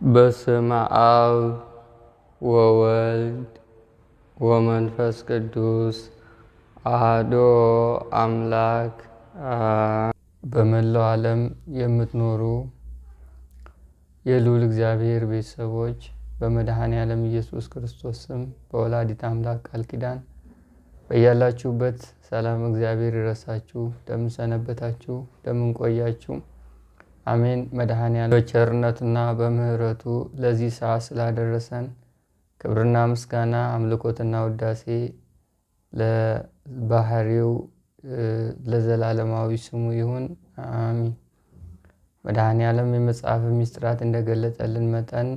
በስመ አብ ወወልድ ወመንፈስ ቅዱስ አሐዱ አምላክ። በመላው ዓለም የምትኖሩ የልዑል እግዚአብሔር ቤተሰቦች በመድኃኔ ዓለም ኢየሱስ ክርስቶስ ስም በወላዲተ አምላክ ቃል ኪዳን በያላችሁበት ሰላም እግዚአብሔር ይድረሳችሁ። እንደምን ሰነበታችሁ? እንደምን ቆያችሁ? አሜን። መድኃኔ ዓለም በቸርነቱና በምሕረቱ ለዚህ ሰዓት ስላደረሰን ክብርና ምስጋና አምልኮትና ውዳሴ ለባህሪው ለዘላለማዊ ስሙ ይሁን፣ አሜን። መድኃኔ ዓለም የመጽሐፍ ምስጢራት እንደገለጠልን መጠን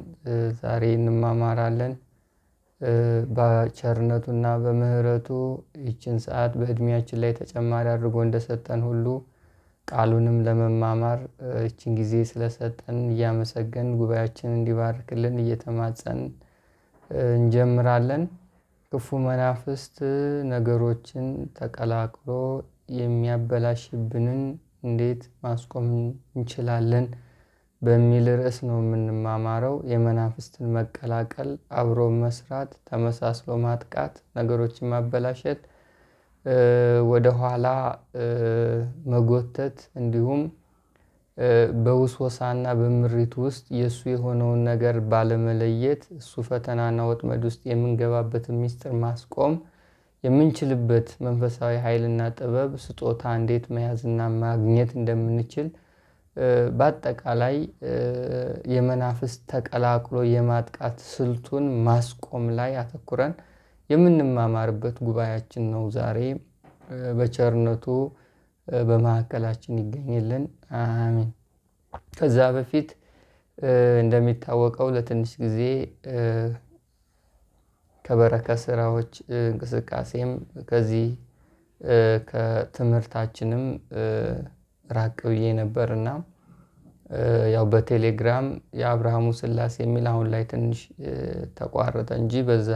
ዛሬ እንማማራለን። በቸርነቱና በምሕረቱ ይችን ሰዓት በእድሜያችን ላይ ተጨማሪ አድርጎ እንደሰጠን ሁሉ ቃሉንም ለመማማር ይችን ጊዜ ስለሰጠን እያመሰገን ጉባኤያችንን እንዲባርክልን እየተማጸን እንጀምራለን። ክፉ መናፍስት ነገሮችን ተቀላቅሎ የሚያበላሽብንን እንዴት ማስቆም እንችላለን በሚል ርዕስ ነው የምንማማረው። የመናፍስትን መቀላቀል፣ አብሮ መስራት፣ ተመሳስሎ ማጥቃት፣ ነገሮችን ማበላሸት፣ ወደ ኋላ መጎተት፣ እንዲሁም በውስወሳና በምሪት ውስጥ የእሱ የሆነውን ነገር ባለመለየት እሱ ፈተናና ወጥመድ ውስጥ የምንገባበትን ምስጢር ማስቆም የምንችልበት መንፈሳዊ ኃይልና ጥበብ ስጦታ እንዴት መያዝና ማግኘት እንደምንችል በአጠቃላይ የመናፍስት ተቀላቅሎ የማጥቃት ስልቱን ማስቆም ላይ አተኩረን የምንማማርበት ጉባኤያችን ነው ዛሬ። በቸርነቱ በመካከላችን ይገኝልን፣ አሜን። ከዛ በፊት እንደሚታወቀው ለትንሽ ጊዜ ከበረከት ስራዎች እንቅስቃሴም ከዚህ ከትምህርታችንም ራቅ ብዬ ነበርና ያው በቴሌግራም የአብርሃሙ ስላሴ የሚል አሁን ላይ ትንሽ ተቋረጠ እንጂ በዛ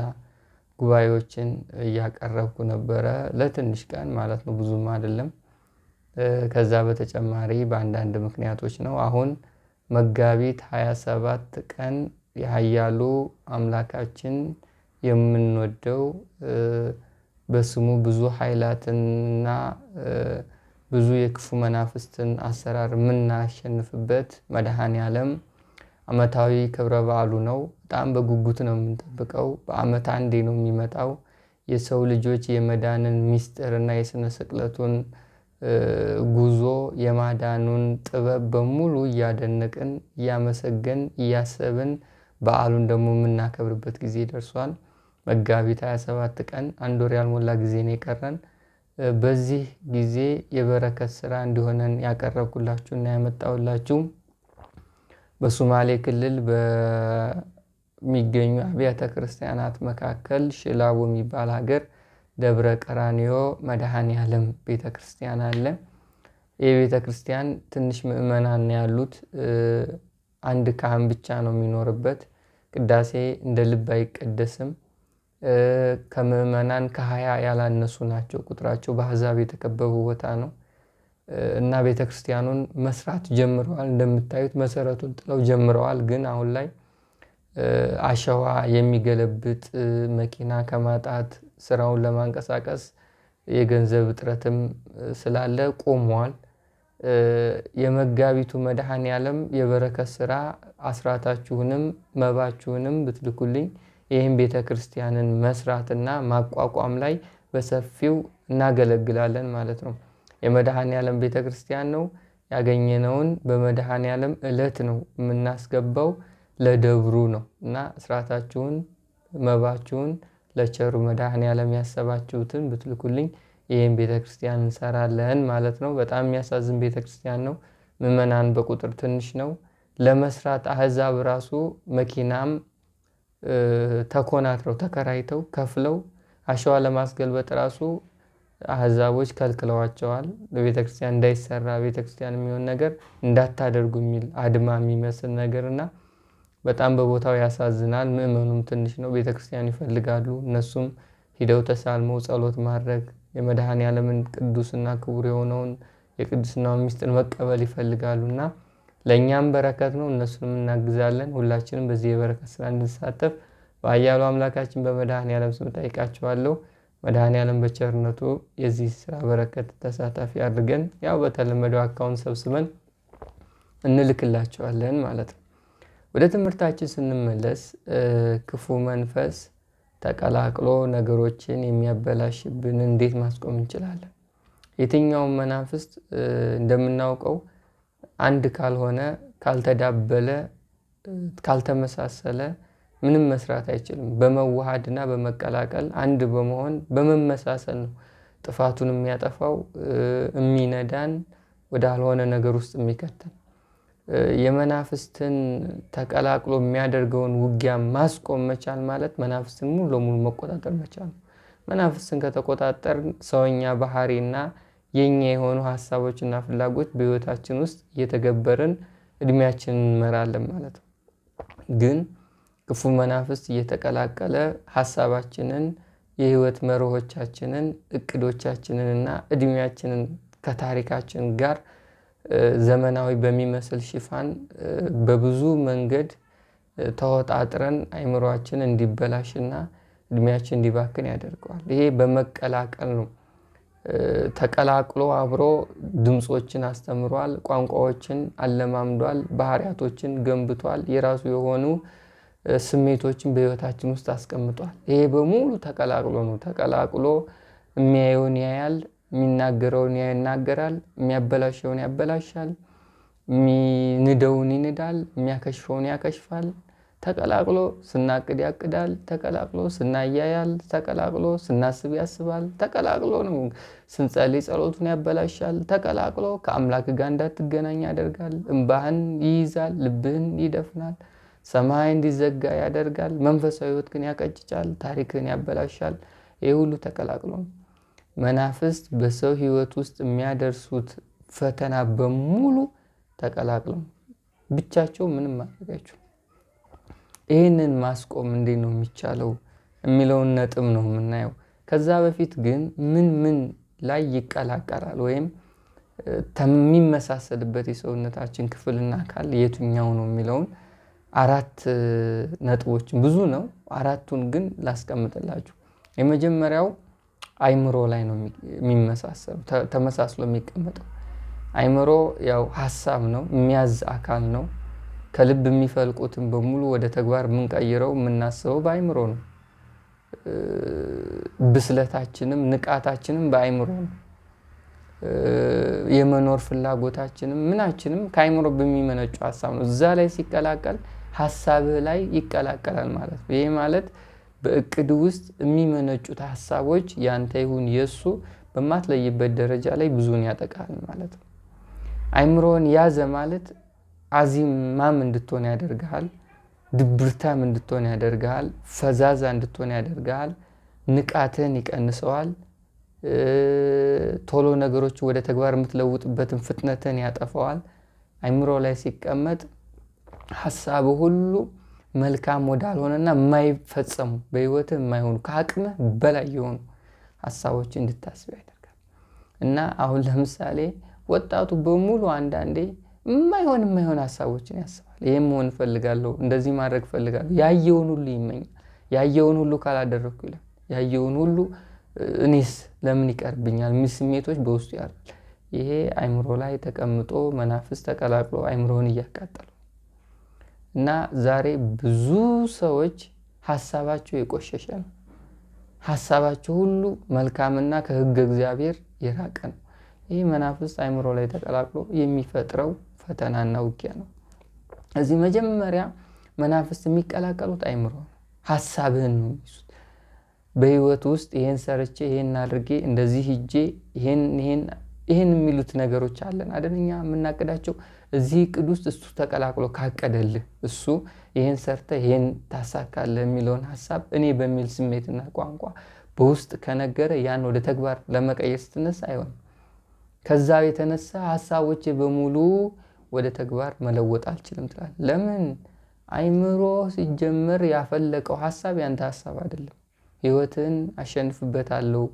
ጉባኤዎችን እያቀረብኩ ነበረ ለትንሽ ቀን ማለት ነው፣ ብዙም አይደለም። ከዛ በተጨማሪ በአንዳንድ ምክንያቶች ነው አሁን መጋቢት 27 ቀን የኃያሉ አምላካችን የምንወደው በስሙ ብዙ ኃይላትንና ብዙ የክፉ መናፍስትን አሰራር የምናሸንፍበት መድኃኔ ዓለም ዓመታዊ ክብረ በዓሉ ነው። በጣም በጉጉት ነው የምንጠብቀው። በዓመት አንዴ ነው የሚመጣው። የሰው ልጆች የመዳንን ምስጢርና የስነ ስቅለቱን ጉዞ የማዳኑን ጥበብ በሙሉ እያደነቅን እያመሰገን እያሰብን በዓሉን ደግሞ የምናከብርበት ጊዜ ደርሷል። መጋቢት 27 ቀን አንድ ወር ያልሞላ ጊዜ ነው የቀረን። በዚህ ጊዜ የበረከት ስራ እንዲሆነን ያቀረብኩላችሁና ያመጣሁላችሁ በሶማሌ ክልል በሚገኙ አብያተ ክርስቲያናት መካከል ሽላቦ የሚባል ሀገር ደብረ ቀራኒዮ መድኃኔ ዓለም ቤተ ክርስቲያን አለ። ይህ ቤተ ክርስቲያን ትንሽ ምእመናን ያሉት፣ አንድ ካህን ብቻ ነው የሚኖርበት። ቅዳሴ እንደ ልብ አይቀደስም። ከምእመናን ከ20 ያላነሱ ናቸው ቁጥራቸው። በአሕዛብ የተከበቡ ቦታ ነው እና ቤተ ክርስቲያኑን መስራት ጀምረዋል። እንደምታዩት መሰረቱን ጥለው ጀምረዋል። ግን አሁን ላይ አሸዋ የሚገለብጥ መኪና ከማጣት ስራውን ለማንቀሳቀስ የገንዘብ እጥረትም ስላለ ቆመዋል። የመጋቢቱ መድኃኔ ዓለም የበረከት ስራ አስራታችሁንም መባችሁንም ብትልኩልኝ ይህም ቤተ ክርስቲያንን መስራትና ማቋቋም ላይ በሰፊው እናገለግላለን ማለት ነው። የመድኃኔ ዓለም ቤተ ክርስቲያን ነው። ያገኘነውን በመድኃኔ ዓለም ዕለት ነው የምናስገባው፣ ለደብሩ ነው እና አስራታችሁን መባችሁን ለቸሩ መድኃኔ ዓለም ያሰባችሁትን ብትልኩልኝ ይህም ቤተ ክርስቲያን እንሰራለን ማለት ነው። በጣም የሚያሳዝን ቤተ ክርስቲያን ነው። ምዕመናን በቁጥር ትንሽ ነው። ለመስራት አሕዛብ ራሱ መኪናም ተኮናትረው ተከራይተው ከፍለው አሸዋ ለማስገልበጥ ራሱ አሕዛቦች ከልክለዋቸዋል። በቤተ ክርስቲያን እንዳይሰራ ቤተ ክርስቲያን የሚሆን ነገር እንዳታደርጉ የሚል አድማ የሚመስል ነገር እና በጣም በቦታው ያሳዝናል። ምእመኑም ትንሽ ነው። ቤተ ክርስቲያን ይፈልጋሉ። እነሱም ሂደው ተሳልመው ጸሎት ማድረግ የመድኃኔ ዓለምን ቅዱስና ክቡር የሆነውን የቅድስናውን ምስጢር መቀበል ይፈልጋሉና ለእኛም በረከት ነው፣ እነሱንም እናግዛለን። ሁላችንም በዚህ የበረከት ስራ እንድንሳተፍ በኃያሉ አምላካችን በመድኃኔዓለም ስም ጠይቃችኋለሁ። መድኃኔዓለም በቸርነቱ የዚህ ስራ በረከት ተሳታፊ አድርገን ያው በተለመደው አካውንት ሰብስበን እንልክላቸዋለን ማለት ነው። ወደ ትምህርታችን ስንመለስ ክፉ መንፈስ ተቀላቅሎ ነገሮችን የሚያበላሽብን እንዴት ማስቆም እንችላለን? የትኛውም መናፍስት እንደምናውቀው አንድ ካልሆነ፣ ካልተዳበለ፣ ካልተመሳሰለ ምንም መስራት አይችልም። በመዋሃድና በመቀላቀል አንድ በመሆን በመመሳሰል ነው ጥፋቱን የሚያጠፋው፣ የሚነዳን፣ ወዳልሆነ ነገር ውስጥ የሚከተል። የመናፍስትን ተቀላቅሎ የሚያደርገውን ውጊያ ማስቆም መቻል ማለት መናፍስትን ሙሉ ለሙሉ መቆጣጠር መቻል ነው። መናፍስትን ከተቆጣጠር ሰውኛ ባህሪና የኛ የሆኑ ሀሳቦችና ፍላጎት በህይወታችን ውስጥ እየተገበርን እድሜያችንን እንመራለን ማለት ነው። ግን ክፉ መናፍስት እየተቀላቀለ ሀሳባችንን፣ የህይወት መርሆቻችንን፣ እቅዶቻችንን እና እድሜያችንን ከታሪካችን ጋር ዘመናዊ በሚመስል ሽፋን በብዙ መንገድ ተወጣጥረን አይምሮአችን እንዲበላሽና እድሜያችን እንዲባክን ያደርገዋል። ይሄ በመቀላቀል ነው። ተቀላቅሎ አብሮ ድምጾችን አስተምሯል፣ ቋንቋዎችን አለማምዷል፣ ባህሪያቶችን ገንብቷል፣ የራሱ የሆኑ ስሜቶችን በህይወታችን ውስጥ አስቀምጧል። ይሄ በሙሉ ተቀላቅሎ ነው። ተቀላቅሎ የሚያየውን ያያል፣ የሚናገረውን ይናገራል፣ የሚያበላሸውን ያበላሻል፣ የሚንደውን ይንዳል፣ የሚያከሽፈውን ያከሽፋል። ተቀላቅሎ ስናቅድ ያቅዳል፣ ተቀላቅሎ ስናያያል፣ ተቀላቅሎ ስናስብ ያስባል፣ ተቀላቅሎ ነው ስንጸልይ ጸሎቱን ያበላሻል፣ ተቀላቅሎ ከአምላክ ጋር እንዳትገናኝ ያደርጋል፣ እንባህን ይይዛል፣ ልብህን ይደፍናል፣ ሰማይ እንዲዘጋ ያደርጋል፣ መንፈሳዊ ህይወት ግን ያቀጭጫል፣ ታሪክን ያበላሻል። ይህ ሁሉ ተቀላቅሎ ነው። መናፍስት በሰው ህይወት ውስጥ የሚያደርሱት ፈተና በሙሉ ተቀላቅለው ብቻቸው ምንም ማድረግ አይችሉም። ይህንን ማስቆም እንዴት ነው የሚቻለው የሚለውን ነጥብ ነው የምናየው። ከዛ በፊት ግን ምን ላይ ይቀላቀላል ወይም የሚመሳሰልበት የሰውነታችን ክፍልና አካል የትኛው ነው የሚለውን 4 ነጥቦችን፣ ብዙ ነው፣ 4ቱን ግን ላስቀምጥላችሁ። የመጀመሪያው አይምሮ ላይ ነው የሚመሳሰሉ ተመሳስሎ የሚቀመጠው። አይምሮ ያው ሀሳብ ነው፣ የሚያዝ አካል ነው። ከልብ የሚፈልቁትን በሙሉ ወደ ተግባር የምንቀይረው የምናስበው በአይምሮ ነው። ብስለታችንም ንቃታችንም በአይምሮ ነው። የመኖር ፍላጎታችንም ምናችንም ከአይምሮ በሚመነጩ ሀሳብ ነው። እዛ ላይ ሲቀላቀል ሀሳብህ ላይ ይቀላቀላል ማለት ነው። ይሄ ማለት በእቅድ ውስጥ የሚመነጩት ሀሳቦች ያንተ ይሁን የሱ በማትለይበት ደረጃ ላይ ብዙን ያጠቃል ማለት ነው። አይምሮን ያዘ ማለት አዚማም እንድትሆን ያደርግሃል፣ ድብርታም እንድትሆን ያደርግሃል፣ ፈዛዛ እንድትሆን ያደርግሃል፣ ንቃትን ይቀንሰዋል፣ ቶሎ ነገሮች ወደ ተግባር የምትለውጥበትን ፍጥነትን ያጠፋዋል። አይምሮ ላይ ሲቀመጥ ሀሳብ ሁሉ መልካም ወዳልሆነና የማይፈጸሙ በህይወትህ የማይሆኑ ከአቅምህ በላይ የሆኑ ሀሳቦች እንድታስብ ያደርጋል። እና አሁን ለምሳሌ ወጣቱ በሙሉ አንዳንዴ የማይሆን ሀሳቦችን ያስባል። ይሄን መሆን እፈልጋለሁ፣ እንደዚህ ማድረግ እፈልጋለሁ፣ ያየውን ሁሉ ይመኛል። ያየውን ሁሉ ካላደረኩ ይላል። ያየውን ሁሉ እኔስ ለምን ይቀርብኛል የሚል ስሜቶች በውስጡ ያድራል። ይሄ አይምሮ ላይ ተቀምጦ መናፍስ ተቀላቅሎ አይምሮን እያቃጠሉ እና ዛሬ ብዙ ሰዎች ሀሳባቸው የቆሸሸ ነው። ሀሳባቸው ሁሉ መልካምና ከህገ እግዚአብሔር የራቀ ነው። ይህ መናፍስ አይምሮ ላይ ተቀላቅሎ የሚፈጥረው ፈተናና ውጊያ ነው። እዚህ መጀመሪያ መናፍስ የሚቀላቀሉት አይምሮ ነው። ሀሳብህን ነው የሚይዙት። በህይወት ውስጥ ይሄን ሰርቼ፣ ይሄን አድርጌ፣ እንደዚህ ሂጄ፣ ይሄን የሚሉት ነገሮች አለን አይደልኛ የምናቅዳቸው። እዚህ እቅድ ውስጥ እሱ ተቀላቅሎ ካቀደልህ፣ እሱ ይሄን ሰርተ ይሄን ታሳካለህ የሚለውን ሀሳብ እኔ በሚል ስሜትና ቋንቋ በውስጥ ከነገረ ያን ወደ ተግባር ለመቀየር ስትነሳ አይሆንም። ከዛ የተነሳ ሀሳቦች በሙሉ ወደ ተግባር መለወጥ አልችልም ትላለህ። ለምን? አይምሮ ሲጀመር ያፈለቀው ሀሳብ ያንተ ሀሳብ አይደለም። ህይወትን አሸንፍበታለሁ፣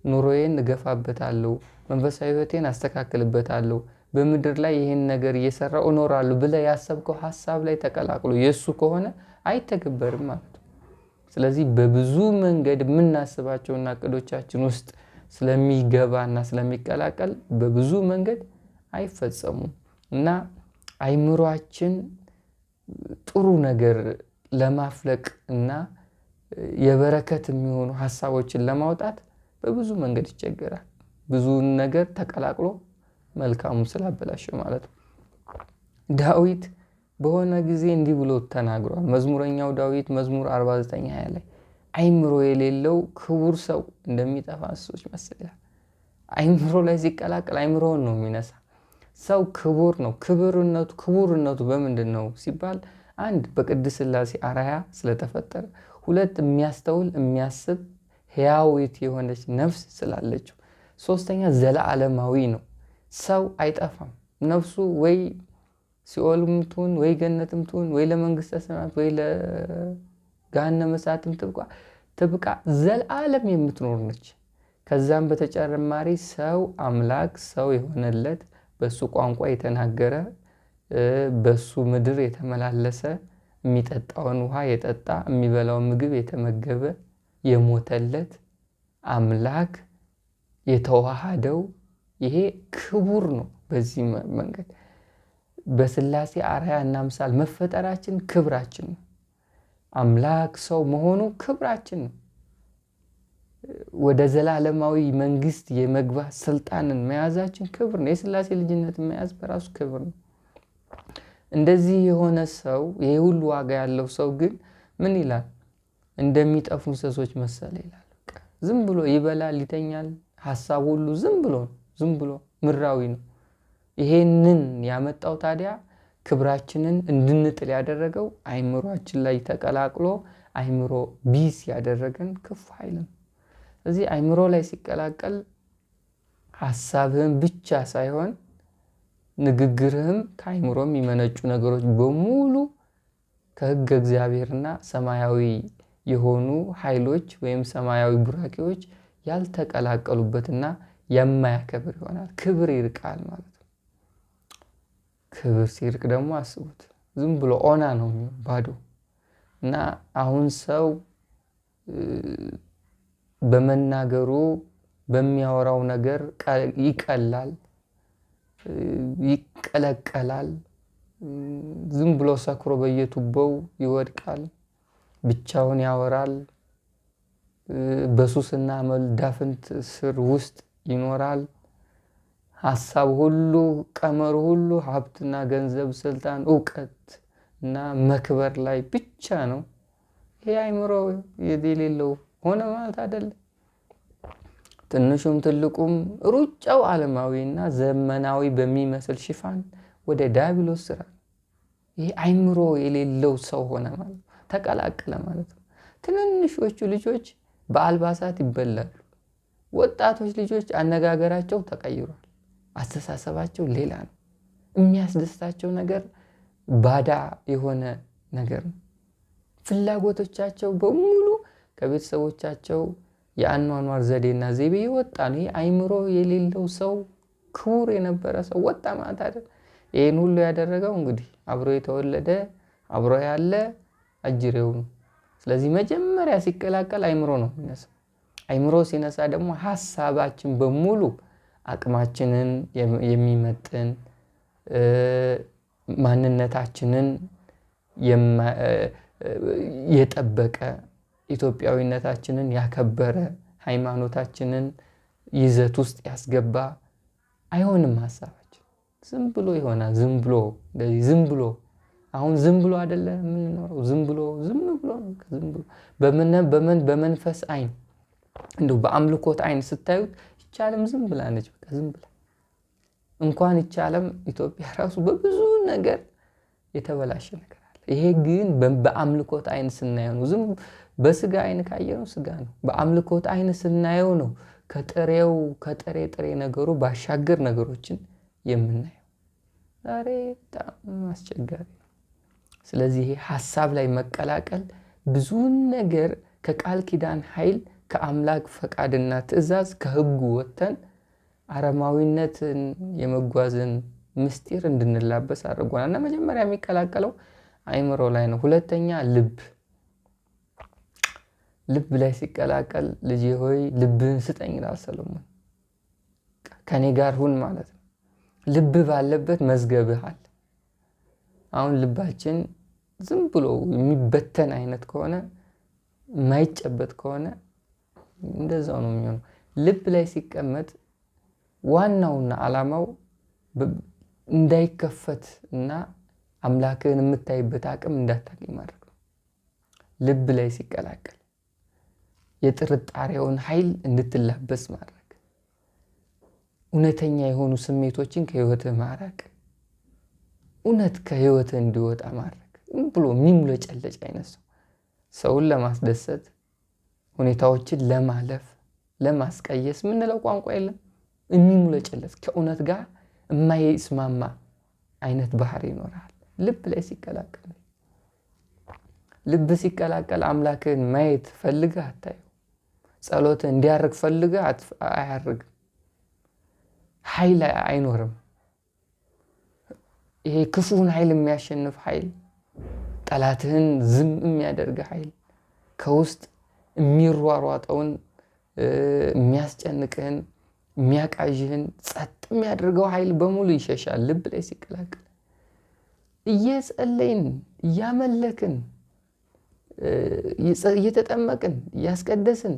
ኑሮዬን እገፋበታለሁ፣ መንፈሳዊ ህይወቴን አስተካክልበታለሁ፣ በምድር ላይ ይህን ነገር እየሰራው እኖራለሁ ብለህ ያሰብከው ሀሳብ ላይ ተቀላቅሎ የእሱ ከሆነ አይተገበርም ማለት ነው። ስለዚህ በብዙ መንገድ የምናስባቸውና እቅዶቻችን ውስጥ ስለሚገባና ስለሚቀላቀል በብዙ መንገድ አይፈጸሙም እና አይምሯችን ጥሩ ነገር ለማፍለቅ እና የበረከት የሚሆኑ ሀሳቦችን ለማውጣት በብዙ መንገድ ይቸገራል። ብዙን ነገር ተቀላቅሎ መልካሙ ስላበላሸው ማለት ነው። ዳዊት በሆነ ጊዜ እንዲህ ብሎ ተናግሯል። መዝሙረኛው ዳዊት መዝሙር 49:20 ላይ አይምሮ የሌለው ክቡር ሰው እንደሚጠፋ እንስሶች ይመስላል። አይምሮ ላይ ሲቀላቀል አይምሮውን ነው የሚነሳ። ሰው ክቡር ነው። ክቡርነቱ በምንድን ነው ሲባል አንድ በቅድስት ሥላሴ አርአያ ስለተፈጠረ፣ ሁለት የሚያስተውል የሚያስብ ሕያዊት የሆነች ነፍስ ስላለችው፣ ሶስተኛ ዘለዓለማዊ ነው። ሰው አይጠፋም። ነፍሱ ወይ ሲኦልም ትሁን ወይ ገነትም ትሁን ወይ ለመንግስተ ሰማያት ወይ ለገሃነመ እሳትም ትብቃ ዘለዓለም የምትኖር ነች። ከዛም በተጨማሪ ሰው አምላክ ሰው የሆነለት በሱ ቋንቋ የተናገረ በሱ ምድር የተመላለሰ የሚጠጣውን ውሃ የጠጣ የሚበላውን ምግብ የተመገበ የሞተለት አምላክ የተዋሃደው ይሄ ክቡር ነው። በዚህ መንገድ በሥላሴ አርአያ እና አምሳል መፈጠራችን ክብራችን ነው። አምላክ ሰው መሆኑ ክብራችን ነው። ወደ ዘላለማዊ መንግስት የመግባት ስልጣንን መያዛችን ክብር ነው። የሥላሴ ልጅነት መያዝ በራሱ ክብር ነው። እንደዚህ የሆነ ሰው ይሄ ሁሉ ዋጋ ያለው ሰው ግን ምን ይላል? እንደሚጠፉ እንስሶች መሰለ ይላል። ዝም ብሎ ይበላል፣ ይተኛል። ሀሳብ ሁሉ ዝም ብሎ ምድራዊ ነው። ይሄንን ያመጣው ታዲያ ክብራችንን እንድንጥል ያደረገው አይምሮአችን ላይ ተቀላቅሎ አይምሮ ቢስ ያደረገን ክፉ ኃይል ነው። ስለዚህ አይምሮ ላይ ሲቀላቀል ሀሳብህን ብቻ ሳይሆን ንግግርህም ከአይምሮ የሚመነጩ ነገሮች በሙሉ ከሕገ እግዚአብሔርና ሰማያዊ የሆኑ ኃይሎች ወይም ሰማያዊ ቡራኬዎች ያልተቀላቀሉበትና የማያከብር ይሆናል። ክብር ይርቃል ማለት ነው። ክብር ሲርቅ ደግሞ አስቡት፣ ዝም ብሎ ኦና ነው ባዶ እና አሁን ሰው በመናገሩ በሚያወራው ነገር ይቀላል፣ ይቀለቀላል። ዝም ብሎ ሰክሮ በየቱቦው ይወድቃል፣ ብቻውን ያወራል፣ በሱስና መዳፍንት ስር ውስጥ ይኖራል። ሀሳብ ሁሉ ቀመሩ ሁሉ ሀብትና ገንዘብ፣ ስልጣን፣ እውቀት እና መክበር ላይ ብቻ ነው። ይሄ አይምሮ የሌለው ሆነ ማለት አይደለም። ትንሹም ትልቁም ሩጫው ዓለማዊና ዘመናዊ በሚመስል ሽፋን ወደ ዲያብሎስ ስራ። ይሄ አይምሮ የሌለው ሰው ሆነ ማለት ተቀላቀለ ማለት ነው። ትንንሾቹ ልጆች በአልባሳት ይበላሉ። ወጣቶች ልጆች አነጋገራቸው ተቀይሯል። አስተሳሰባቸው ሌላ ነው። የሚያስደስታቸው ነገር ባዳ የሆነ ነገር ነው። ፍላጎቶቻቸው በሙሉ ከቤተሰቦቻቸው የአኗኗር ዘዴና ዘይቤ የወጣ ነው። ይህ አይምሮ የሌለው ሰው ክቡር የነበረ ሰው ወጣ ማለት አይደል። ይህን ሁሉ ያደረገው እንግዲህ አብሮ የተወለደ አብሮ ያለ አጅሬው ነው። ስለዚህ መጀመሪያ ሲቀላቀል አይምሮ ነው የሚነሳው። አይምሮ ሲነሳ ደግሞ ሀሳባችን በሙሉ አቅማችንን የሚመጥን ማንነታችንን የጠበቀ ኢትዮጵያዊነታችንን ያከበረ ሃይማኖታችንን ይዘት ውስጥ ያስገባ አይሆንም። ሀሳባችን ዝም ብሎ ይሆናል። ዝም ብሎ አሁን ዝም ብሎ አይደለ የምንኖረው። ዝም ብሎ በመንፈስ አይን እንደው በአምልኮት አይን ስታዩት ይቻለም ዝም ብላ ነች። በቃ ዝም ብላ እንኳን ይቻለም ኢትዮጵያ ራሱ በብዙ ነገር የተበላሸ ነገር አለ። ይሄ ግን በአምልኮት አይን ስናየው ነው። ዝም በስጋ አይን ካየነው ስጋ ነው። በአምልኮት አይን ስናየው ነው ከጥሬ ነገሩ ባሻገር ነገሮችን የምናየው። ዛሬ በጣም አስቸጋሪ ነው። ስለዚህ ይሄ ሀሳብ ላይ መቀላቀል ብዙን ነገር ከቃል ኪዳን ኃይል ከአምላክ ፈቃድና ትእዛዝ ከሕጉ ወጥተን አረማዊነትን የመጓዝን ምስጢር እንድንላበስ አድርጎናል። እና መጀመሪያ የሚቀላቀለው አእምሮ ላይ ነው። ሁለተኛ ልብ ላይ ሲቀላቀል ልጄ ሆይ ልብህን ስጠኝ ይላል ሰሎሞን። ከኔ ጋር ሁን ማለት ነው። ልብ ባለበት መዝገብህ አለ። አሁን ልባችን ዝም ብሎ የሚበተን አይነት ከሆነ የማይጨበጥ ከሆነ እንደዛው ነው የሚሆነው። ልብ ላይ ሲቀመጥ ዋናውና ዓላማው እንዳይከፈት እና አምላክህን የምታይበት አቅም እንዳታገኝ ማድረግ ነው። ልብ ላይ ሲቀላቀል የጥርጣሬውን ኃይል እንድትላበስ ማድረግ፣ እውነተኛ የሆኑ ስሜቶችን ከህይወትህ ማራቅ፣ እውነት ከህይወትህ እንዲወጣ ማድረግ። ብሎ የሚሙለጨለጭ አይነት ሰውን ለማስደሰት ሁኔታዎችን ለማለፍ ለማስቀየስ ምንለው ቋንቋ የለም። የሚሙለጨለጭ ከእውነት ጋር የማይስማማ አይነት ባህሪ ይኖራል ልብ ላይ ሲቀላቀል። ልብ ሲቀላቀል አምላክህን ማየት ፈልገህ አታየው። ጸሎትህ እንዲያርግ ፈልገህ አያርግም። ኃይል አይኖርም። ይሄ ክፉን ኃይል የሚያሸንፍ ኃይል፣ ጠላትህን ዝም የሚያደርግ ኃይል፣ ከውስጥ የሚሯሯጠውን የሚያስጨንቅህን የሚያቃዥህን ጸጥ የሚያደርገው ኃይል በሙሉ ይሸሻል ልብ ላይ ሲቀላቀል። እየጸለይን እያመለክን እየተጠመቅን እያስቀደስን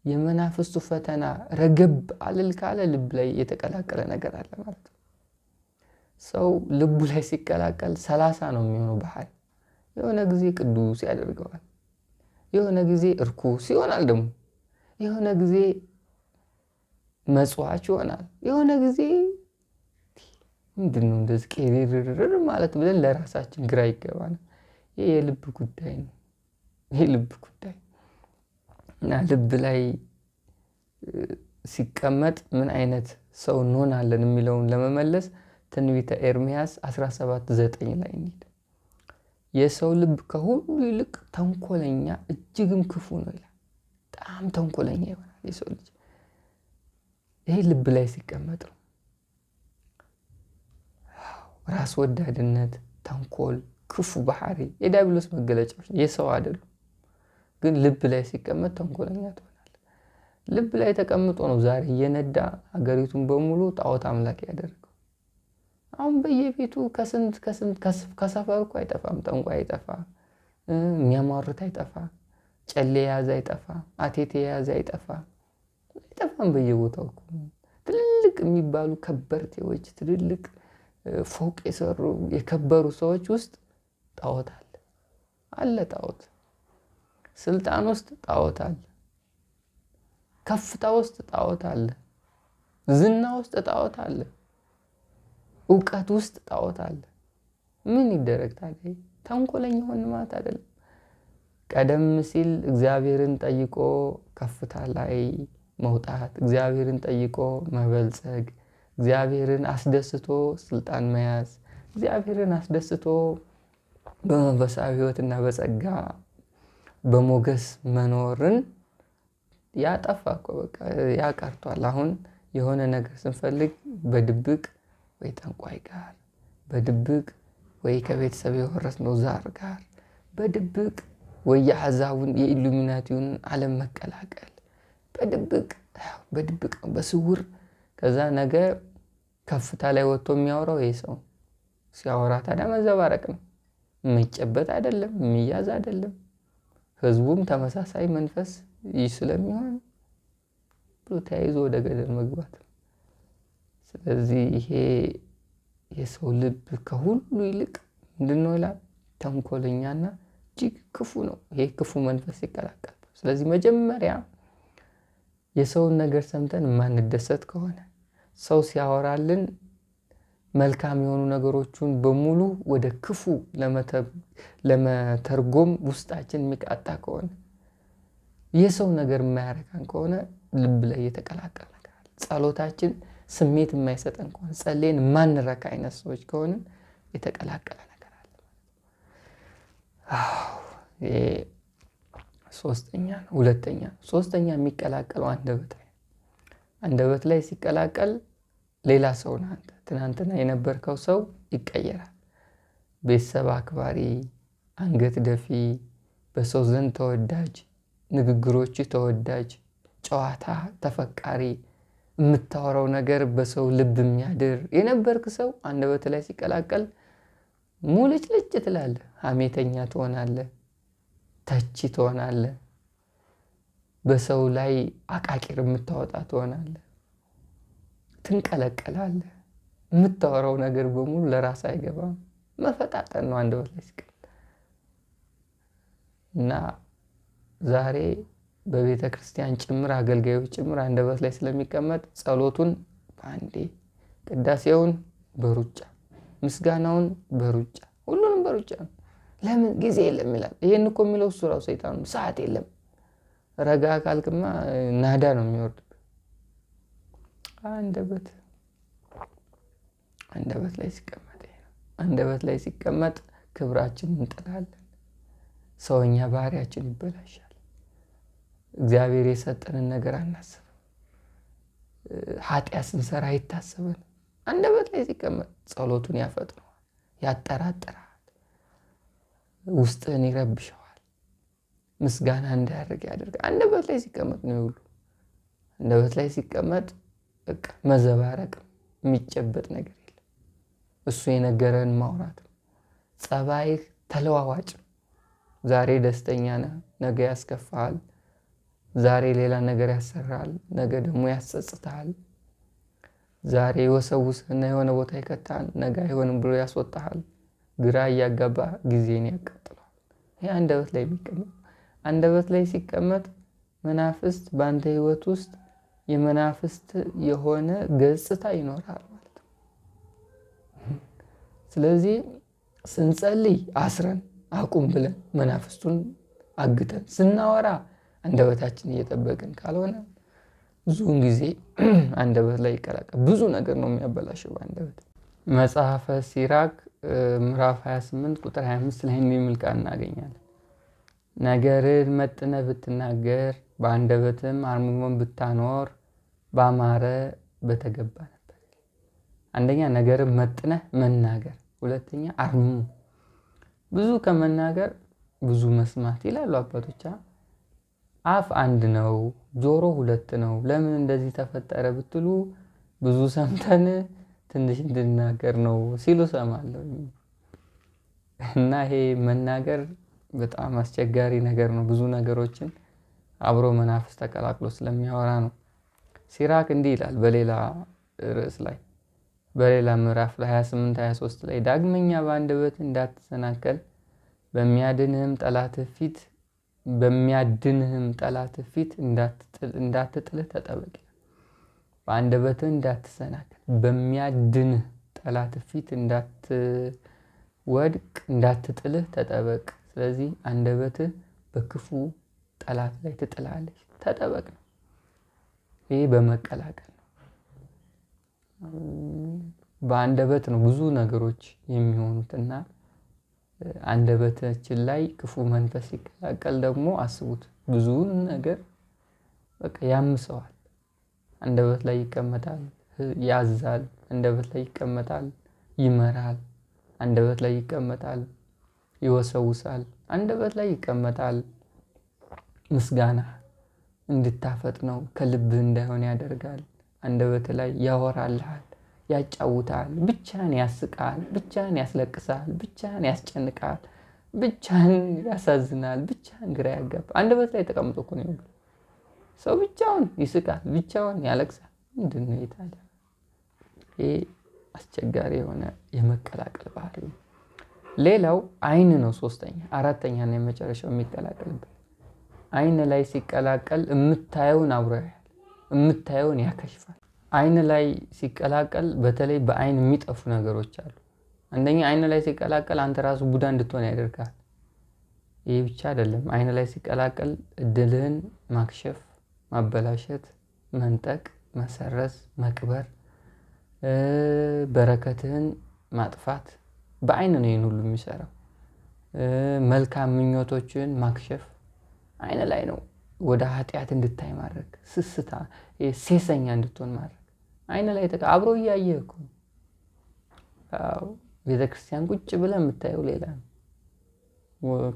የመናፍስቱ ፈተና ረገብ አልል ካለ ልብ ላይ የተቀላቀለ ነገር አለ ማለት ነው። ሰው ልቡ ላይ ሲቀላቀል 30 ነው የሚሆነው ባህል። የሆነ ጊዜ ቅዱስ ያደርገዋል፣ የሆነ ጊዜ እርኩስ ይሆናል፣ ደግሞ የሆነ ጊዜ መጽዋች ይሆናል፣ የሆነ ጊዜ ምንድነው እንደዚህ ቄሪርር ማለት ብለን ለራሳችን ግራ ይገባናል። ይሄ የልብ ጉዳይ ነው። ይሄ ልብ ጉዳይ እና ልብ ላይ ሲቀመጥ ምን አይነት ሰው እንሆናለን የሚለውን ለመመለስ ትንቢተ ኤርምያስ 17:9 ላይ እንሂድ። የሰው ልብ ከሁሉ ይልቅ ተንኮለኛ እጅግም ክፉ ነው ይላል። በጣም ተንኮለኛ ይሆናል የሰው ልጅ። ይሄ ልብ ላይ ሲቀመጥ ነው። ራስ ወዳድነት፣ ተንኮል፣ ክፉ ባህሪ የዲያብሎስ መገለጫዎች የሰው አይደሉም። ግን ልብ ላይ ሲቀመጥ ተንኮለኛ ትሆናለህ። ልብ ላይ ተቀምጦ ነው ዛሬ እየነዳ ሀገሪቱን በሙሉ ጣዖት አምላክ ያደረገው። አሁን በየቤቱ ከሰፈር እኮ አይጠፋም፣ ጠንቋይ አይጠፋ፣ የሚያሟርት አይጠፋ፣ ጨሌ የያዘ አይጠፋ፣ አቴቴ የያዘ አይጠፋም። በየቦታው እኮ ትልልቅ የሚባሉ ከበርቴዎች፣ ትልልቅ ፎቅ የሰሩ የከበሩ ሰዎች ውስጥ ጣዖት አለ። ጣዖት ስልጣን ውስጥ ጣዖት አለ። ከፍታ ውስጥ ጣዖት አለ። ዝና ውስጥ ጣዖት አለ። እውቀት ውስጥ ጣዖት አለ። ምን ይደረግ ታዲያ? ተንኮለኛ ሆን ማለት አይደለም። ቀደም ሲል እግዚአብሔርን ጠይቆ ከፍታ ላይ መውጣት፣ እግዚአብሔርን ጠይቆ መበልጸግ፣ እግዚአብሔርን አስደስቶ ስልጣን መያዝ፣ እግዚአብሔርን አስደስቶ በመንፈሳዊ ሕይወትና በጸጋ በሞገስ መኖርን ያጠፋ እኮ በቃ ያቀርቷል። አሁን የሆነ ነገር ስንፈልግ በድብቅ ወይ ጠንቋይ ጋር፣ በድብቅ ወይ ከቤተሰብ የወረስነው ዛር ጋር፣ በድብቅ ወይ የአሕዛቡን የኢሉሚናቲውን ዓለም መቀላቀል፣ በድብቅ በስውር። ከዛ ነገ ከፍታ ላይ ወጥቶ የሚያወራው ይሄ ሰው ሲያወራ ታዲያ መዘባረቅ ነው። የሚጨበጥ አይደለም፣ የሚያዝ አይደለም። ህዝቡም ተመሳሳይ መንፈስ ስለሚሆን ብሎ ተያይዞ ወደ ገደል መግባት። ስለዚህ ይሄ የሰው ልብ ከሁሉ ይልቅ ምንድነው ይላል? ተንኮለኛና እጅግ ክፉ ነው። ይሄ ክፉ መንፈስ ይቀላቀል። ስለዚህ መጀመሪያ የሰውን ነገር ሰምተን የማንደሰት ከሆነ ሰው ሲያወራልን መልካም የሆኑ ነገሮችን በሙሉ ወደ ክፉ ለመተርጎም ውስጣችን የሚቃጣ ከሆነ የሰው ነገር የማያረካን ከሆነ ልብ ላይ የተቀላቀለ ነገር አለ። ጸሎታችን ስሜት የማይሰጠን ከሆነ ጸልየን የማንረካ አይነት ሰዎች ከሆነ የተቀላቀለ ነገር አለ። ይሄ ሶስተኛ ነው። ሶስተኛ የሚቀላቀለው አንደበት ላይ ሲቀላቀል ሌላ ሰው ነህ አንተ። ትናንትና የነበርከው ሰው ይቀየራል። ቤተሰብ አክባሪ፣ አንገት ደፊ፣ በሰው ዘንድ ተወዳጅ፣ ንግግሮች ተወዳጅ፣ ጨዋታ ተፈቃሪ፣ የምታወራው ነገር በሰው ልብ የሚያድር የነበርክ ሰው አንደበት ላይ ሲቀላቀል ሙልጭልጭ ትላለህ። ሐሜተኛ ትሆናለህ፣ ተቺ ትሆናለህ፣ በሰው ላይ አቃቂር የምታወጣ ትሆናለህ፣ ትንቀለቀላለህ። የምታወራው ነገር በሙሉ ለራስ አይገባም። መፈጣጠን ነው አንደበት ላይ ሲቀመጥ። እና ዛሬ በቤተ ክርስቲያን ጭምር አገልጋዮች ጭምር አንደበት ላይ ስለሚቀመጥ ጸሎቱን በአንዴ፣ ቅዳሴውን በሩጫ፣ ምስጋናውን በሩጫ፣ ሁሉንም በሩጫ ነው። ለምን ጊዜ የለም ይላል። ይሄን እኮ የሚለው እሱ ራሱ ሰይጣን ነው። ሰዓት የለም። ረጋ ካልክማ ናዳ ነው የሚወርድ። አንደበት ላይ ሲቀመጥ ይሄ ነው። አንደበት ላይ ሲቀመጥ ክብራችን እንጥላለን። ሰውኛ ባህሪያችን ይበላሻል። እግዚአብሔር የሰጠንን ነገር አናስብም። ኃጢአት ስንሰራ አይታሰበን። አንደበት ላይ ሲቀመጥ ጸሎቱን ያፈጥነዋል፣ ያጠራጥራል፣ ውስጥህን ይረብሸዋል፣ ምስጋና እንዳያደርግ ያደርጋል። አንደበት ላይ ሲቀመጥ ነው ሁሉ። አንደበት ላይ ሲቀመጥ በቃ መዘባረቅም የሚጨበጥ ነገር የለም። እሱ የነገረን ማውራት ነው። ጸባይህ ተለዋዋጭ ነው። ዛሬ ደስተኛ ነህ፣ ነገ ያስከፋሃል። ዛሬ ሌላ ነገር ያሰራል፣ ነገ ደግሞ ያስጸጽታል። ዛሬ ወሰውስህና የሆነ ቦታ ይከታል፣ ነገ አይሆንም ብሎ ያስወጣሃል። ግራ እያጋባ ጊዜን ያቃጥላል። ይሄ አንደበት ላይ የሚቀመጥ። አንደበት ላይ ሲቀመጥ መናፍስት በአንተ ህይወት ውስጥ የመናፍስት የሆነ ገጽታ ይኖራል ማለት ነው። ስለዚህ ስንጸልይ አስረን አቁም ብለን መናፍስቱን አግተን ስናወራ አንደበታችን እየጠበቅን ካልሆነ ብዙውን ጊዜ አንደበት ላይ ይቀላቀል። ብዙ ነገር ነው የሚያበላሸው አንደበት። መጽሐፈ ሲራክ ምዕራፍ 28 ቁጥር 25 ላይ የሚል ቃል እናገኛለን። ነገርን መጥነህ ብትናገር በአንደበትም አርምሞን ብታኖር ባማረ በተገባ ነበር። አንደኛ ነገርን መጥነህ መናገር፣ ሁለተኛ አርምሞ። ብዙ ከመናገር ብዙ መስማት ይላሉ አባቶች። አፍ አንድ ነው፣ ጆሮ ሁለት ነው። ለምን እንደዚህ ተፈጠረ ብትሉ ብዙ ሰምተን ትንሽ እንድናገር ነው ሲሉ ሰማለሁ። እና ይሄ መናገር በጣም አስቸጋሪ ነገር ነው። ብዙ ነገሮችን አብሮ መናፍስ ተቀላቅሎ ስለሚያወራ ነው። ሲራክ እንዲህ ይላል በሌላ ርዕስ ላይ፣ በሌላ ምዕራፍ ላይ 28-23 ላይ ዳግመኛ በአንደበት እንዳትሰናከል በሚያድንህም ጠላትህ ፊት እንዳትጥልህ ተጠበቅ። በአንደበትህ እንዳትሰናከል በሚያድንህ ጠላትህ ፊት እንዳትወድቅ እንዳትጥልህ ተጠበቅ። ስለዚህ አንደበትህ በክፉ ጠላት ላይ ትጥላለች፣ ተጠበቅ ነው። ይሄ በመቀላቀል ነው። በአንደበት ነው ብዙ ነገሮች የሚሆኑትና አንደበታችን ላይ ክፉ መንፈስ ሲቀላቀል ደግሞ አስቡት፣ ብዙውን ነገር በቃ ያምሰዋል። አንደበት ላይ ይቀመጣል፣ ያዛል። አንደበት ላይ ይቀመጣል፣ ይመራል። አንደበት ላይ ይቀመጣል፣ ይወሰውሳል። አንደበት ላይ ይቀመጣል፣ ምስጋና እንድታፈጥነው ከልብህ እንዳይሆን ያደርጋል። አንደበት ላይ ያወራልሃል፣ ያጫውታል፣ ብቻህን ያስቃል፣ ብቻህን ያስለቅሳል፣ ብቻህን ያስጨንቃል፣ ብቻህን ያሳዝናል፣ ብቻህን ግራ ያጋባ። አንደበት ላይ ተቀምጦ እኮ ነው የሚለው። ሰው ብቻውን ይስቃል፣ ብቻውን ያለቅሳል። ምንድን ነው ታዲያ? ይሄ አስቸጋሪ የሆነ የመቀላቀል ባህሪ ነው። ሌላው አይን ነው። ሶስተኛ አራተኛ እና የመጨረሻው የሚቀላቀልበት አይን ላይ ሲቀላቀል የምታየውን አብሮ ያያል፣ የምታየውን ያከሽፋል። አይን ላይ ሲቀላቀል በተለይ በአይን የሚጠፉ ነገሮች አሉ። አንደኛ አይን ላይ ሲቀላቀል አንተ ራሱ ቡዳ እንድትሆን ያደርጋል። ይህ ብቻ አይደለም። አይን ላይ ሲቀላቀል እድልህን ማክሸፍ፣ ማበላሸት፣ መንጠቅ፣ መሰረዝ፣ መቅበር፣ በረከትህን ማጥፋት በአይን ነው ይህን ሁሉ የሚሰራው። መልካም ምኞቶችን ማክሸፍ አይን ላይ ነው። ወደ ኃጢአት እንድታይ ማድረግ፣ ስስታ ሴሰኛ እንድትሆን ማድረግ፣ አይን ላይ አብሮ እያየህ እኮ ቤተክርስቲያን ቁጭ ብለህ የምታየው ሌላ ነው።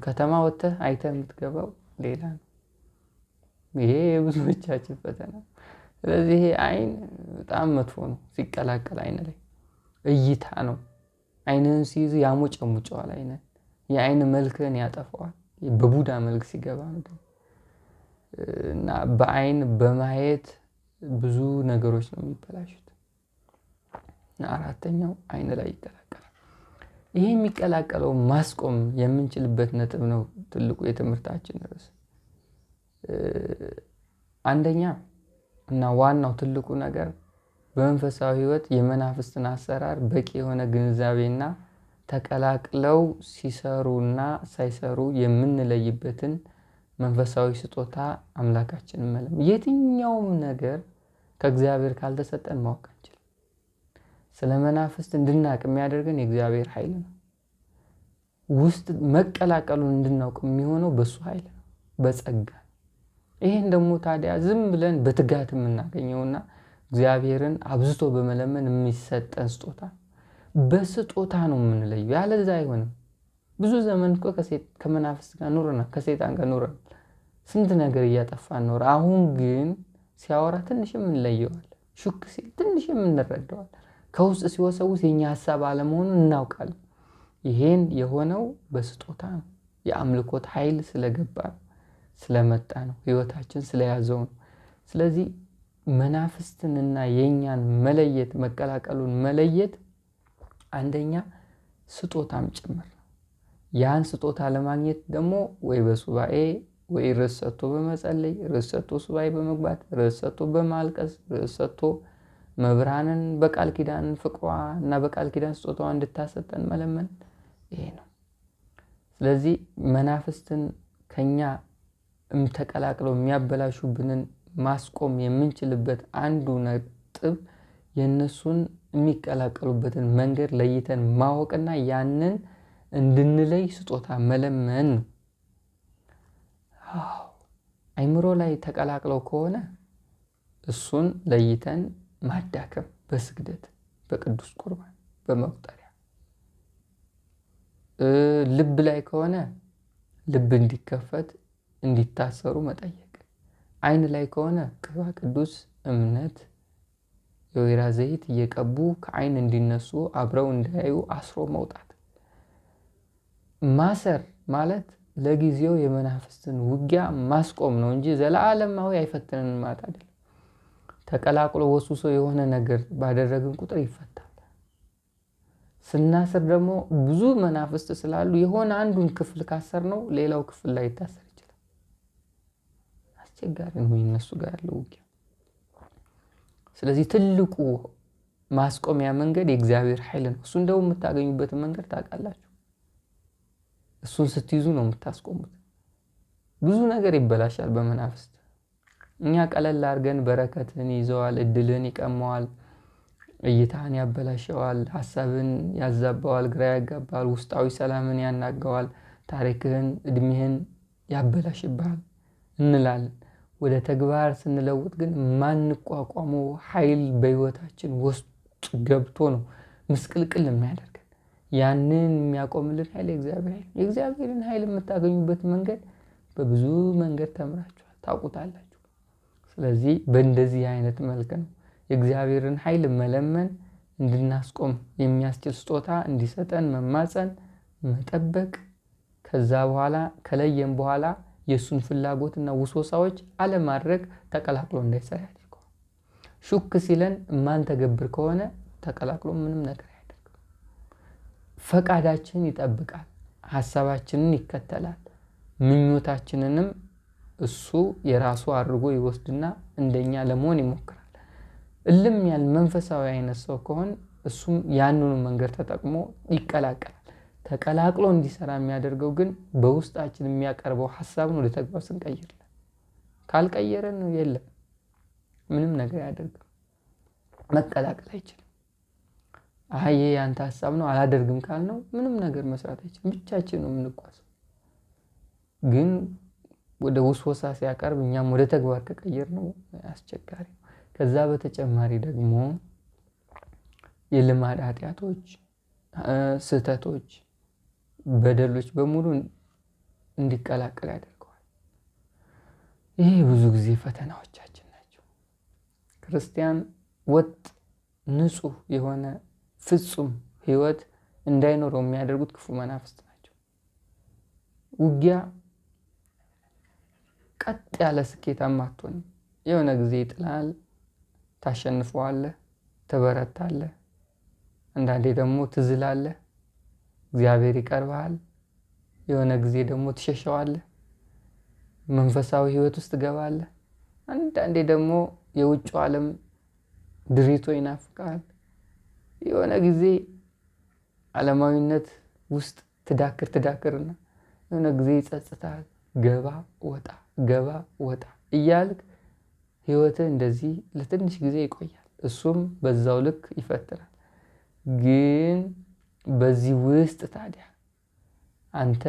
ከተማ ወጥተህ አይተህ የምትገባው ሌላ ነው። ይሄ የብዙዎቻችን ፈተና። ስለዚህ ይሄ አይን በጣም መጥፎ ነው ሲቀላቀል አይን ላይ እይታ ነው። አይንህን ሲይዝ ያሞጨሙጨዋል። አይንን የአይን መልክህን ያጠፋዋል። በቡዳ መልክ ሲገባ ነው። እና በአይን በማየት ብዙ ነገሮች ነው የሚበላሹት። እና አራተኛው አይን ላይ ይቀላቀላል። ይሄ የሚቀላቀለው ማስቆም የምንችልበት ነጥብ ነው ትልቁ የትምህርታችን ርዕስ። አንደኛ እና ዋናው ትልቁ ነገር በመንፈሳዊ ሕይወት የመናፍስትን አሰራር በቂ የሆነ ግንዛቤና ተቀላቅለው ሲሰሩና ሳይሰሩ የምንለይበትን መንፈሳዊ ስጦታ አምላካችንን መለመን። የትኛውም ነገር ከእግዚአብሔር ካልተሰጠን ማወቅ አንችልም። ስለ መናፍስት እንድናውቅ የሚያደርገን የእግዚአብሔር ኃይል ነው። ውስጥ መቀላቀሉን እንድናውቅ የሚሆነው በሱ ኃይል ነው፣ በጸጋ። ይሄን ደግሞ ታዲያ ዝም ብለን በትጋት የምናገኘውና እግዚአብሔርን አብዝቶ በመለመን የሚሰጠን ስጦታ፣ በስጦታ ነው የምንለየው። ያለዛ አይሆንም። ብዙ ዘመን እኮ ከመናፍስት ጋር ኖረናል፣ ከሰይጣን ጋር ኖረናል። ስንት ነገር እያጠፋን ኖረ። አሁን ግን ሲያወራ ትንሽም እንለየዋል፣ ሹክ ሲል ትንሽም እንረዳዋል። ከውስጥ ሲወሰውስ የኛ ሀሳብ አለመሆኑን እናውቃለን። ይሄን የሆነው በስጦታ ነው። የአምልኮት ኃይል ስለገባ ነው፣ ስለመጣ ነው፣ ህይወታችን ስለያዘው ነው። ስለዚህ መናፍስትንና የኛን መለየት፣ መቀላቀሉን መለየት አንደኛ ስጦታም ጭምር ነው። ያን ስጦታ ለማግኘት ደግሞ ወይ በሱባኤ ወይ ርዕስ ሰጥቶ በመጸለይ፣ ርዕስ ሰጥቶ ሱባኤ በመግባት፣ ርዕስ ሰጥቶ በማልቀስ፣ ርዕስ ሰጥቶ መብርሃንን በቃል ኪዳን ፍቅሯ እና በቃል ኪዳን ስጦታዋ እንድታሰጠን መለመን፣ ይሄ ነው። ስለዚህ መናፍስትን ከኛ ተቀላቅለው የሚያበላሹብንን ማስቆም የምንችልበት አንዱ ነጥብ የነሱን የሚቀላቀሉበትን መንገድ ለይተን ማወቅና ያንን እንድንለይ ስጦታ መለመን ነው። አይምሮ ላይ ተቀላቅለው ከሆነ እሱን ለይተን ማዳከም በስግደት፣ በቅዱስ ቁርባን፣ በመቁጠሪያ። ልብ ላይ ከሆነ ልብ እንዲከፈት እንዲታሰሩ መጠየቅ። አይን ላይ ከሆነ ቅባ ቅዱስ፣ እምነት፣ የወይራ ዘይት እየቀቡ ከአይን እንዲነሱ አብረው እንዳያዩ አስሮ መውጣት። ማሰር ማለት ለጊዜው የመናፍስትን ውጊያ ማስቆም ነው እንጂ ዘላለማዊ አይፈትንን ማለት አይደለም። ተቀላቅሎ ወሱሶ የሆነ ነገር ባደረግን ቁጥር ይፈታል። ስናስር ደግሞ ብዙ መናፍስት ስላሉ የሆነ አንዱን ክፍል ካሰር ነው ሌላው ክፍል ላይ ይታሰር ይችላል። አስቸጋሪ ነው እነሱ ጋር ያለው ውጊያ። ስለዚህ ትልቁ ማስቆሚያ መንገድ የእግዚአብሔር ኃይል ነው። እሱ እንደው የምታገኙበትን መንገድ ታውቃላችሁ። እሱን ስትይዙ ነው የምታስቆሙት። ብዙ ነገር ይበላሻል በመናፍስት። እኛ ቀለል አድርገን በረከትን ይዘዋል፣ እድልን ይቀመዋል፣ እይታን ያበላሸዋል፣ ሐሳብን ያዛባዋል፣ ግራ ያጋባዋል፣ ውስጣዊ ሰላምን ያናጋዋል፣ ታሪክህን እድሜህን ያበላሽብሃል እንላለን። ወደ ተግባር ስንለውጥ ግን ማንቋቋመው ኃይል በህይወታችን ውስጥ ገብቶ ነው ምስቅልቅል የሚያደርገን። ያንን የሚያቆምልን ኃይል የእግዚአብሔር ኃይል። የእግዚአብሔርን ኃይል የምታገኙበት መንገድ በብዙ መንገድ ተምራችኋል፣ ታውቁታላችሁ። ስለዚህ በእንደዚህ አይነት መልክ ነው የእግዚአብሔርን ኃይል መለመን፣ እንድናስቆም የሚያስችል ስጦታ እንዲሰጠን መማፀን፣ መጠበቅ። ከዛ በኋላ ከለየም በኋላ የሱን ፍላጎትና ውስወሳዎች አለማድረግ፣ ተቀላቅሎ እንዳይሰራ ያደርገዋል። ሹክ ሲለን ማን ተገብር ከሆነ ተቀላቅሎ ምንም ነገር አያደርግም። ፈቃዳችንን ይጠብቃል፣ ሐሳባችንን ይከተላል፣ ምኞታችንንም እሱ የራሱ አድርጎ ይወስድና እንደኛ ለመሆን ይሞክራል። እልም ያለ መንፈሳዊ አይነት ሰው ከሆነ እሱም ያንኑ መንገድ ተጠቅሞ ይቀላቀላል። ተቀላቅሎ እንዲሰራ የሚያደርገው ግን በውስጣችን የሚያቀርበው ሐሳብን ወደ ተግባር ስንቀይር። ካልቀየረን የለም ምንም ነገር ያደርጋል። መቀላቀል አይችልም። ይሄ ያንተ ሐሳብ ነው አላደርግም ካልነው ምንም ነገር መስራት አይችልም። ብቻችን ነው የምንጓዘው። ግን ወደ ውስወሳ ሲያቀርብ እኛም ወደ ተግባር ከቀየር ነው አስቸጋሪ ነው። ከዛ በተጨማሪ ደግሞ የልማድ ኃጢአቶች፣ ስህተቶች፣ በደሎች በሙሉ እንዲቀላቀል ያደርገዋል። ይሄ ብዙ ጊዜ ፈተናዎቻችን ናቸው። ክርስቲያን ወጥ ንጹህ የሆነ ፍጹም ህይወት እንዳይኖረው የሚያደርጉት ክፉ መናፍስት ናቸው። ውጊያ ቀጥ ያለ ስኬታማ አትሆንም። የሆነ ጊዜ ይጥላል፣ ታሸንፈዋለህ፣ ትበረታለህ። አንዳንዴ ደግሞ ትዝላለህ፣ እግዚአብሔር ይቀርብሃል። የሆነ ጊዜ ደግሞ ትሸሸዋለህ፣ መንፈሳዊ ህይወት ውስጥ ትገባለህ። አንዳንዴ ደግሞ የውጭ ዓለም ድሪቶ ይናፍቃል። የሆነ ጊዜ ዓለማዊነት ውስጥ ትዳክርና የሆነ ጊዜ ይጸጽታል። ገባ ወጣ ገባ ወጣ እያልክ ህይወትህ እንደዚህ ለትንሽ ጊዜ ይቆያል። እሱም በዛው ልክ ይፈትናል። ግን በዚህ ውስጥ ታዲያ አንተ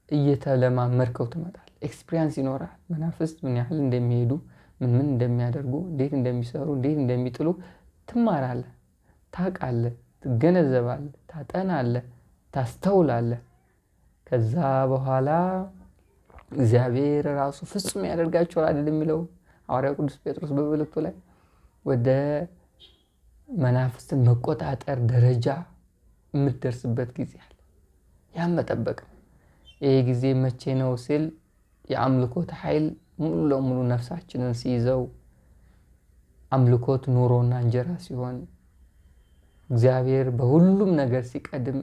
እየተለማመድከው ትመጣለህ። ኤክስፒሪየንስ ይኖራል። መናፍስት ምን ያህል እንደሚሄዱ፣ ምን እንደሚያደርጉ፣ እንዴት እንደሚሰሩ፣ እንዴት እንደሚጥሉ ትማራለህ፣ ታውቃለህ፣ ትገነዘባለህ፣ ታጠናለህ፣ ታስተውላለህ። ከዛ በኋላ እግዚአብሔር ራሱ ፍጹም ያደርጋቸዋል አይደል የሚለው ሐዋርያው ቅዱስ ጴጥሮስ በመልእክቱ ላይ ወደ መናፍስትን መቆጣጠር ደረጃ የምትደርስበት ጊዜ አለ። ያን መጠበቅ ነው። ይሄ ጊዜ መቼ ነው ሲል የአምልኮት ኃይል ሙሉ ለሙሉ ነፍሳችንን ሲይዘው፣ አምልኮት ኑሮና እንጀራ ሲሆን፣ እግዚአብሔር በሁሉም ነገር ሲቀድም፣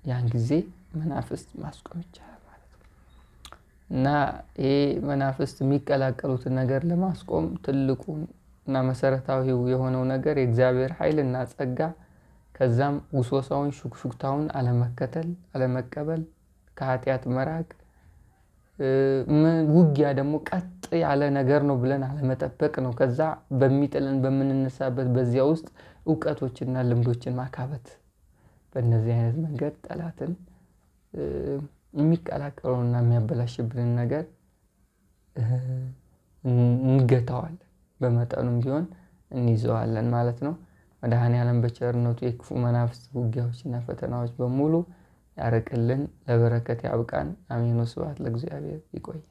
ያን ጊዜ መናፍስት ማስቆም ይቻላል ማለት ነው። እና ይሄ መናፍስት የሚቀላቀሉትን ነገር ለማስቆም ትልቁ እና መሰረታዊው የሆነው ነገር የእግዚአብሔር ኃይልና ጸጋ፣ ከዛም ውስወሳውን ሹክሹክታውን አለመከተል፣ አለመቀበል፣ ከኃጢአት መራቅ፣ ውጊያ ደግሞ ቀጥ ያለ ነገር ነው ብለን አለመጠበቅ ነው። ከዛ በሚጥለን በምንነሳበት በዚያ ውስጥ እውቀቶችና ልምዶችን ማካበት። በእነዚህ አይነት መንገድ ጠላትን የሚቀላቀለውና የሚያበላሽብንን ነገር እንገታዋለን። በመጠኑም ቢሆን እንይዘዋለን ማለት ነው። መድኃኔዓለም በቸርነቱ የክፉ መናፍስት ውጊያዎችና ፈተናዎች በሙሉ ያርቅልን፣ ለበረከት ያብቃን። አሜን። ወስብሐት ለእግዚአብሔር። ይቆያል።